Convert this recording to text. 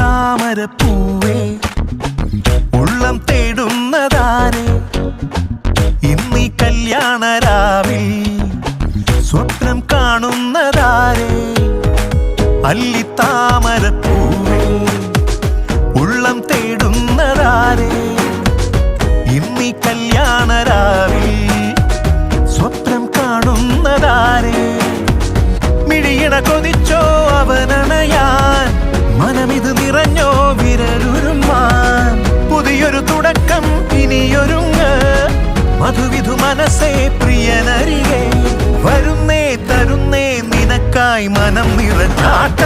അല്ലിത്താമരപ്പൂവേ ഉള്ളം തേടുന്നതാരെ ഇന്നീ കല്യാണരാവിൽ സ്വപ്നം കാണുന്നതാരെ അല്ലിത്താമരപ്പൂവേ ഉള്ളം തേടുന്നതാരെ ഇന്നീ കല്യാണരാവിൽ സ്വപ്നം കാണുന്നതാരെ മിഴിയണ കൊതിച്ചോ അവനണയാൻ മനമിത് നിറഞ്ഞോ വിരലുരുമാൻ പുതിയൊരു തുടക്കം ഇനിയൊരുങ്ങ് മധുവിധു മനസ്സേ പ്രിയനരികെ വരുന്നേ തരുന്നേ നിനക്കായി മനം നിറഞ്ഞാട്ട